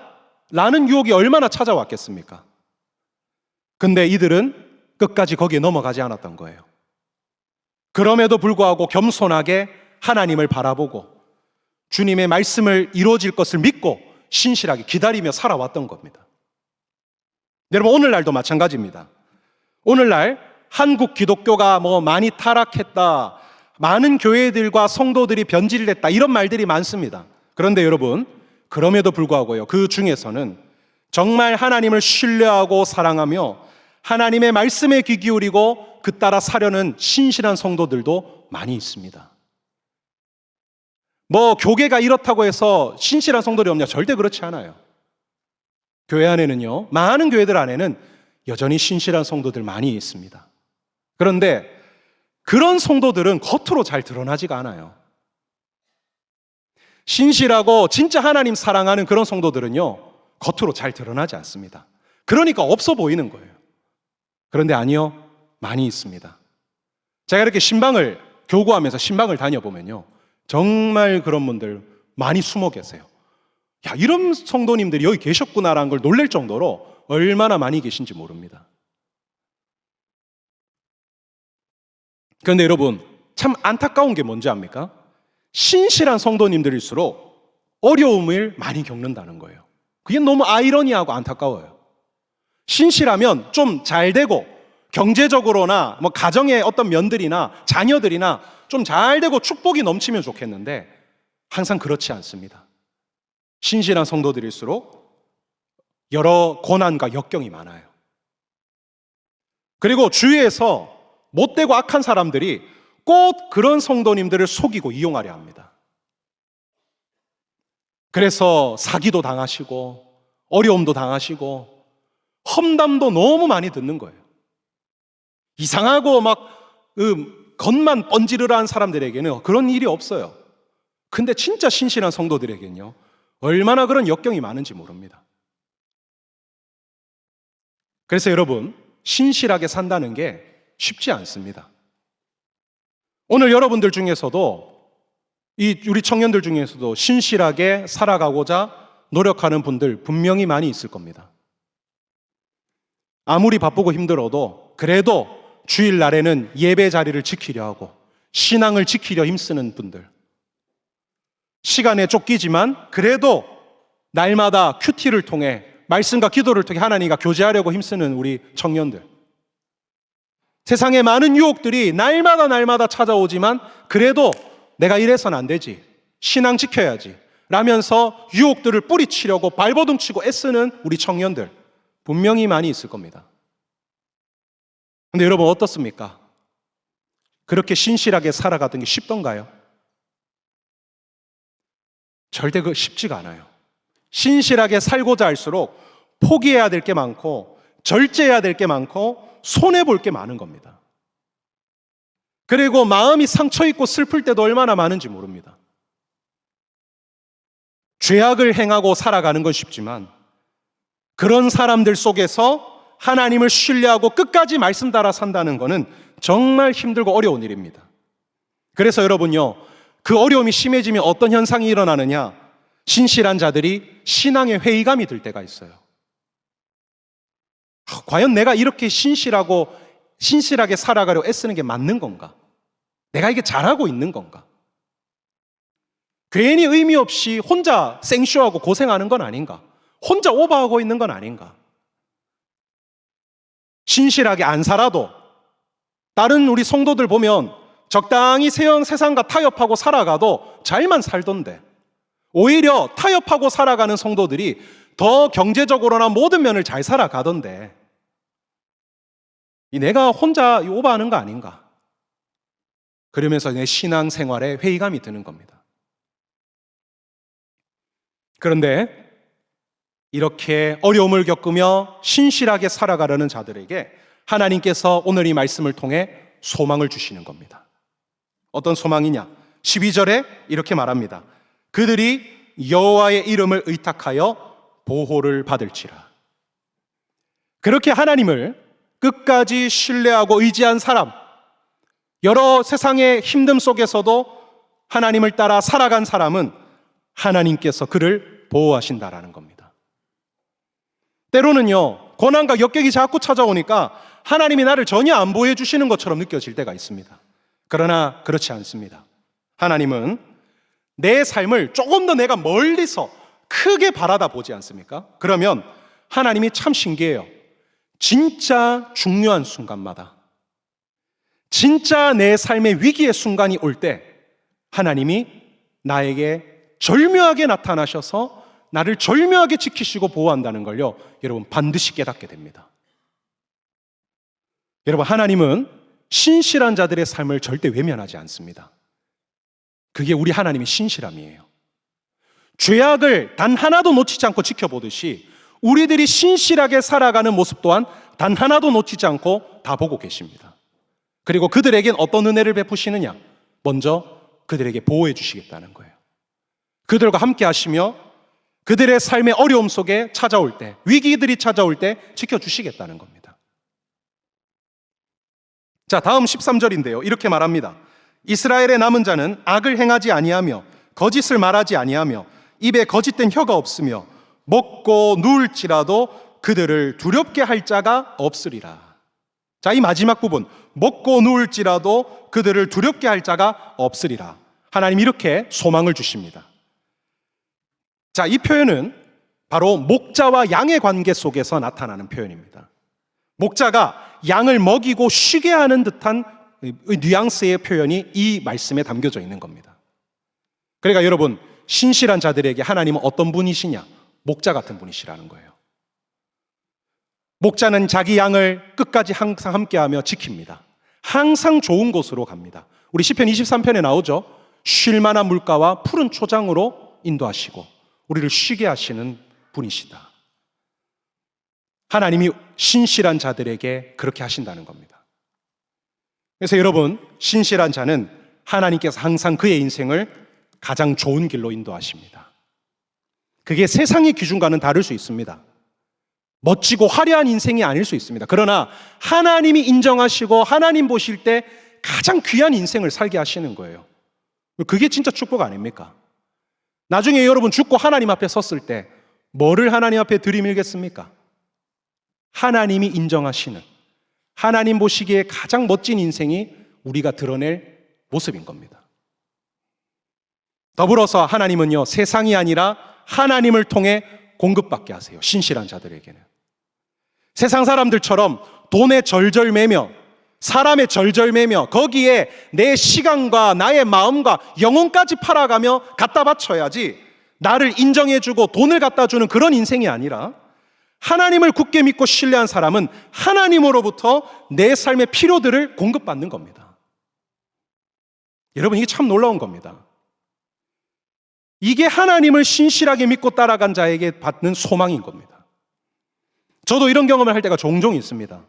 라는 유혹이 얼마나 찾아왔겠습니까? 근데 이들은 끝까지 거기에 넘어가지 않았던 거예요. 그럼에도 불구하고 겸손하게 하나님을 바라보고 주님의 말씀을 이루어질 것을 믿고 신실하게 기다리며 살아왔던 겁니다. 여러분, 오늘날도 마찬가지입니다. 오늘날 한국 기독교가 많이 타락했다, 많은 교회들과 성도들이 변질됐다, 이런 말들이 많습니다. 그런데 여러분, 그럼에도 불구하고요, 그 중에서는 정말 하나님을 신뢰하고 사랑하며 하나님의 말씀에 귀 기울이고 그 따라 사려는 신실한 성도들도 많이 있습니다. 교계가 이렇다고 해서 신실한 성도들이 없냐? 절대 그렇지 않아요. 교회 안에는요, 많은 교회들 안에는 여전히 신실한 성도들 많이 있습니다. 그런데 그런 성도들은 겉으로 잘 드러나지가 않아요. 신실하고 진짜 하나님 사랑하는 그런 성도들은요, 겉으로 잘 드러나지 않습니다. 그러니까 없어 보이는 거예요. 그런데 아니요, 많이 있습니다. 제가 이렇게 신방을 교구하면서 신방을 다녀보면요, 정말 그런 분들 많이 숨어 계세요. 야, 이런 성도님들이 여기 계셨구나라는 걸 놀랄 정도로 얼마나 많이 계신지 모릅니다. 그런데 여러분, 참 안타까운 게 뭔지 압니까? 신실한 성도님들일수록 어려움을 많이 겪는다는 거예요. 그게 너무 아이러니하고 안타까워요. 신실하면 좀 잘 되고 경제적으로나 가정의 어떤 면들이나 자녀들이나 좀 잘 되고 축복이 넘치면 좋겠는데 항상 그렇지 않습니다. 신실한 성도들일수록 여러 고난과 역경이 많아요. 그리고 주위에서 못되고 악한 사람들이 꼭 그런 성도님들을 속이고 이용하려 합니다. 그래서 사기도 당하시고 어려움도 당하시고 험담도 너무 많이 듣는 거예요. 이상하고 겉만 번지르르한 사람들에게는 그런 일이 없어요. 근데 진짜 신실한 성도들에게는요, 얼마나 그런 역경이 많은지 모릅니다. 그래서 여러분, 신실하게 산다는 게 쉽지 않습니다. 오늘 여러분들 중에서도, 우리 청년들 중에서도 신실하게 살아가고자 노력하는 분들 분명히 많이 있을 겁니다. 아무리 바쁘고 힘들어도 그래도 주일날에는 예배 자리를 지키려 하고 신앙을 지키려 힘쓰는 분들, 시간에 쫓기지만 그래도 날마다 큐티를 통해 말씀과 기도를 통해 하나님과 교제하려고 힘쓰는 우리 청년들, 세상에 많은 유혹들이 날마다 찾아오지만 그래도 내가 이래서는 안 되지, 신앙 지켜야지 라면서 유혹들을 뿌리치려고 발버둥치고 애쓰는 우리 청년들 분명히 많이 있을 겁니다. 근데 여러분, 어떻습니까? 그렇게 신실하게 살아가던 게 쉽던가요? 절대 쉽지가 않아요. 신실하게 살고자 할수록 포기해야 될 게 많고 절제해야 될 게 많고 손해볼 게 많은 겁니다. 그리고 마음이 상처있고 슬플 때도 얼마나 많은지 모릅니다. 죄악을 행하고 살아가는 건 쉽지만 그런 사람들 속에서 하나님을 신뢰하고 끝까지 말씀 따라 산다는 것은 정말 힘들고 어려운 일입니다. 그래서 여러분요, 그 어려움이 심해지면 어떤 현상이 일어나느냐? 신실한 자들이 신앙의 회의감이 들 때가 있어요. 과연 내가 이렇게 신실하게 살아가려고 애쓰는 게 맞는 건가? 내가 이게 잘하고 있는 건가? 괜히 의미 없이 혼자 생쇼하고 고생하는 건 아닌가? 혼자 오버하고 있는 건 아닌가? 신실하게 안 살아도 다른 우리 성도들 보면 적당히 세상과 타협하고 살아가도 잘만 살던데, 오히려 타협하고 살아가는 성도들이 더 경제적으로나 모든 면을 잘 살아가던데 내가 혼자 오버하는 거 아닌가? 그러면서 내 신앙 생활에 회의감이 드는 겁니다. 그런데 이렇게 어려움을 겪으며 신실하게 살아가려는 자들에게 하나님께서 오늘 이 말씀을 통해 소망을 주시는 겁니다. 어떤 소망이냐? 12절에 이렇게 말합니다. 그들이 여호와의 이름을 의탁하여 보호를 받을지라. 그렇게 하나님을 끝까지 신뢰하고 의지한 사람, 여러 세상의 힘듦 속에서도 하나님을 따라 살아간 사람은 하나님께서 그를 보호하신다라는 겁니다. 때로는요, 고난과 역경이 자꾸 찾아오니까 하나님이 나를 전혀 안 보호해 주시는 것처럼 느껴질 때가 있습니다. 그러나 그렇지 않습니다. 하나님은 내 삶을 조금 더 내가 멀리서 크게 바라다 보지 않습니까? 그러면 하나님이 참 신기해요. 진짜 중요한 순간마다, 진짜 내 삶의 위기의 순간이 올 때 하나님이 나에게 절묘하게 나타나셔서 나를 절묘하게 지키시고 보호한다는 걸요, 여러분 반드시 깨닫게 됩니다. 여러분, 하나님은 신실한 자들의 삶을 절대 외면하지 않습니다. 그게 우리 하나님의 신실함이에요. 죄악을 단 하나도 놓치지 않고 지켜보듯이 우리들이 신실하게 살아가는 모습 또한 단 하나도 놓치지 않고 다 보고 계십니다. 그리고 그들에겐 어떤 은혜를 베푸시느냐? 먼저 그들에게 보호해 주시겠다는 거예요. 그들과 함께 하시며 그들의 삶의 어려움 속에 찾아올 때, 위기들이 찾아올 때 지켜주시겠다는 겁니다. 자, 다음 13절인데요. 이렇게 말합니다. 이스라엘의 남은 자는 악을 행하지 아니하며 거짓을 말하지 아니하며 입에 거짓된 혀가 없으며 먹고 누울지라도 그들을 두렵게 할 자가 없으리라. 자, 이 마지막 부분, 먹고 누울지라도 그들을 두렵게 할 자가 없으리라. 하나님 이렇게 소망을 주십니다. 자, 이 표현은 바로 목자와 양의 관계 속에서 나타나는 표현입니다. 목자가 양을 먹이고 쉬게 하는 듯한 뉘앙스의 표현이 이 말씀에 담겨져 있는 겁니다. 그러니까 여러분, 신실한 자들에게 하나님은 어떤 분이시냐? 목자 같은 분이시라는 거예요. 목자는 자기 양을 끝까지 항상 함께하며 지킵니다. 항상 좋은 곳으로 갑니다. 우리 시편 23편에 나오죠. 쉴 만한 물가와 푸른 초장으로 인도하시고 우리를 쉬게 하시는 분이시다. 하나님이 신실한 자들에게 그렇게 하신다는 겁니다. 그래서 여러분, 신실한 자는 하나님께서 항상 그의 인생을 가장 좋은 길로 인도하십니다. 그게 세상의 기준과는 다를 수 있습니다. 멋지고 화려한 인생이 아닐 수 있습니다. 그러나 하나님이 인정하시고 하나님 보실 때 가장 귀한 인생을 살게 하시는 거예요. 그게 진짜 축복 아닙니까? 나중에 여러분 죽고 하나님 앞에 섰을 때 뭐를 하나님 앞에 들이밀겠습니까? 하나님이 인정하시는, 하나님 보시기에 가장 멋진 인생이 우리가 드러낼 모습인 겁니다. 더불어서 하나님은요, 세상이 아니라 하나님을 통해 공급받게 하세요. 신실한 자들에게는. 세상 사람들처럼 돈에 절절매며 사람의 절절매며 거기에 내 시간과 나의 마음과 영혼까지 팔아가며 갖다 바쳐야지 나를 인정해주고 돈을 갖다 주는 그런 인생이 아니라, 하나님을 굳게 믿고 신뢰한 사람은 하나님으로부터 내 삶의 필요들을 공급받는 겁니다. 여러분, 이게 참 놀라운 겁니다. 이게 하나님을 신실하게 믿고 따라간 자에게 받는 소망인 겁니다. 저도 이런 경험을 할 때가 종종 있습니다.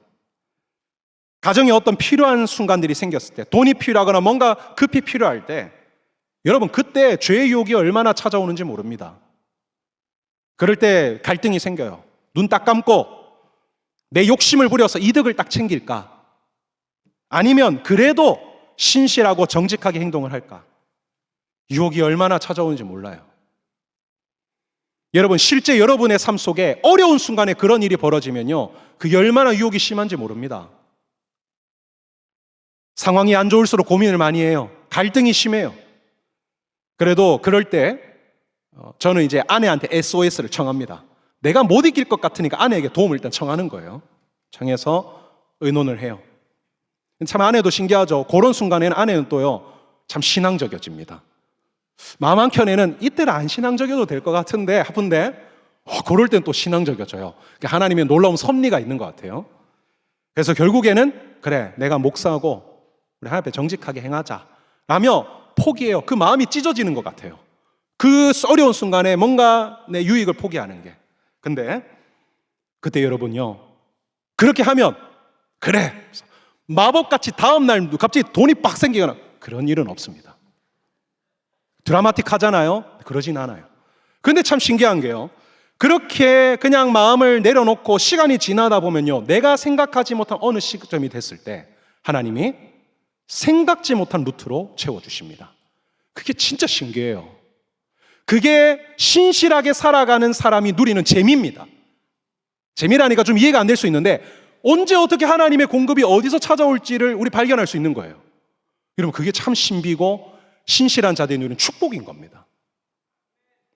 가정에 어떤 필요한 순간들이 생겼을 때, 돈이 필요하거나 뭔가 급히 필요할 때, 여러분 그때 죄의 유혹이 얼마나 찾아오는지 모릅니다. 그럴 때 갈등이 생겨요. 눈 딱 감고 내 욕심을 부려서 이득을 딱 챙길까? 아니면 그래도 신실하고 정직하게 행동을 할까? 유혹이 얼마나 찾아오는지 몰라요. 여러분, 실제 여러분의 삶 속에 어려운 순간에 그런 일이 벌어지면요, 그게 얼마나 유혹이 심한지 모릅니다. 상황이 안 좋을수록 고민을 많이 해요. 갈등이 심해요. 그래도 그럴 때 저는 이제 아내한테 SOS를 청합니다. 내가 못 이길 것 같으니까 아내에게 도움을 일단 청하는 거예요. 청해서 의논을 해요. 참 아내도 신기하죠. 그런 순간에는 아내는 또요, 참 신앙적이어집니다. 마음 한켠에는 이때는 안 신앙적이어도 될 것 같은데 하던데 그럴 땐 또 신앙적이어져요. 하나님의 놀라운 섭리가 있는 것 같아요. 그래서 결국에는 그래, 내가 목사하고 우리 하나님 앞에 정직하게 행하자 라며 포기해요. 그 마음이 찢어지는 것 같아요. 그 어려운 순간에 뭔가 내 유익을 포기하는 게. 근데 그때 여러분요, 그렇게 하면 그래, 마법같이 다음날 갑자기 돈이 빡 생기거나 그런 일은 없습니다. 드라마틱하잖아요? 그러진 않아요. 그런데 참 신기한 게요, 그렇게 그냥 마음을 내려놓고 시간이 지나다 보면요, 내가 생각하지 못한 어느 시점이 됐을 때 하나님이 생각지 못한 루트로 채워주십니다. 그게 진짜 신기해요. 그게 신실하게 살아가는 사람이 누리는 재미입니다. 재미라니까 좀 이해가 안 될 수 있는데, 언제 어떻게 하나님의 공급이 어디서 찾아올지를 우리 발견할 수 있는 거예요. 여러분, 그게 참 신비고 신실한 자들이 누리는 축복인 겁니다.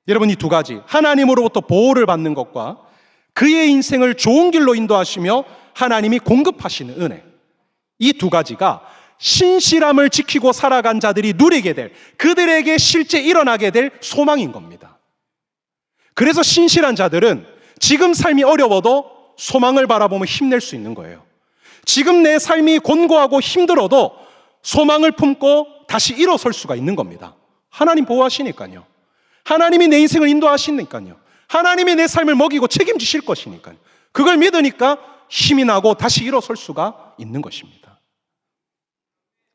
여러분, 이 두 가지, 하나님으로부터 보호를 받는 것과 그의 인생을 좋은 길로 인도하시며 하나님이 공급하시는 은혜, 이 두 가지가 신실함을 지키고 살아간 자들이 누리게 될, 그들에게 실제 일어나게 될 소망인 겁니다. 그래서 신실한 자들은 지금 삶이 어려워도 소망을 바라보며 힘낼 수 있는 거예요. 지금 내 삶이 곤고하고 힘들어도 소망을 품고 다시 일어설 수가 있는 겁니다. 하나님 보호하시니까요. 하나님이 내 인생을 인도하시니까요. 하나님이 내 삶을 먹이고 책임지실 것이니까요. 그걸 믿으니까 힘이 나고 다시 일어설 수가 있는 것입니다.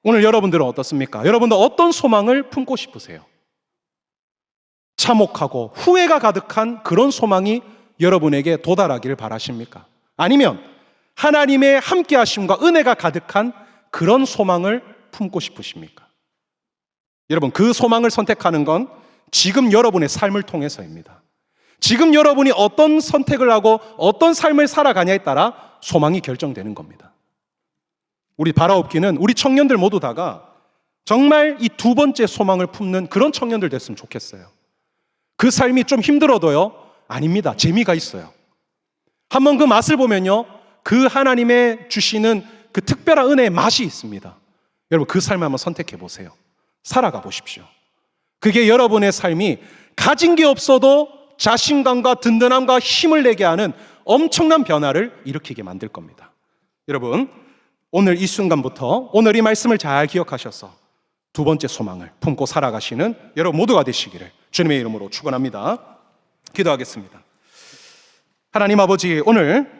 오늘 여러분들은 어떻습니까? 여러분들 어떤 소망을 품고 싶으세요? 참혹하고 후회가 가득한 그런 소망이 여러분에게 도달하기를 바라십니까? 아니면 하나님의 함께하심과 은혜가 가득한 그런 소망을 품고 싶으십니까? 여러분, 그 소망을 선택하는 건 지금 여러분의 삶을 통해서입니다. 지금 여러분이 어떤 선택을 하고 어떤 삶을 살아가냐에 따라 소망이 결정되는 겁니다. 우리 바라옵기는 우리 청년들 모두 다가 정말 이 두 번째 소망을 품는 그런 청년들 됐으면 좋겠어요. 그 삶이 좀 힘들어도요, 아닙니다. 재미가 있어요. 한번 그 맛을 보면요, 그 하나님의 주시는 그 특별한 은혜의 맛이 있습니다. 여러분, 그 삶을 한번 선택해 보세요. 살아가 보십시오. 그게 여러분의 삶이 가진 게 없어도 자신감과 든든함과 힘을 내게 하는 엄청난 변화를 일으키게 만들 겁니다. 여러분, 오늘 이 순간부터 오늘 이 말씀을 잘 기억하셔서 두 번째 소망을 품고 살아가시는 여러분 모두가 되시기를 주님의 이름으로 축원합니다. 기도하겠습니다. 하나님 아버지, 오늘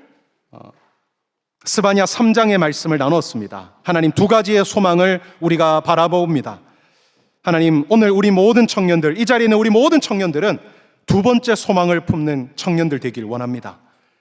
스바냐 3장의 말씀을 나눴습니다. 하나님, 두 가지의 소망을 우리가 바라봅니다. 하나님, 오늘 우리 모든 청년들, 이 자리에 있는 우리 모든 청년들은 두 번째 소망을 품는 청년들 되길 원합니다.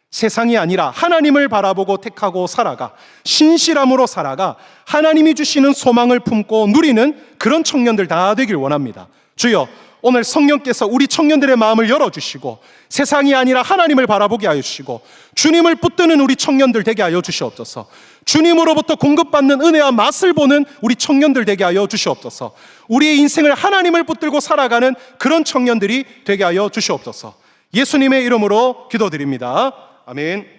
세상이 아니라 하나님을 바라보고 택하고 살아가, 신실함으로 살아가 하나님이 주시는 소망을 품고 누리는 그런 청년들 다 되길 원합니다. 주여, 오늘 성령께서 우리 청년들의 마음을 열어주시고 세상이 아니라 하나님을 바라보게 하여 주시고 주님을 붙드는 우리 청년들 되게 하여 주시옵소서. 주님으로부터 공급받는 은혜와 맛을 보는 우리 청년들 되게 하여 주시옵소서. 우리의 인생을 하나님을 붙들고 살아가는 그런 청년들이 되게 하여 주시옵소서. 예수님의 이름으로 기도드립니다. 아멘.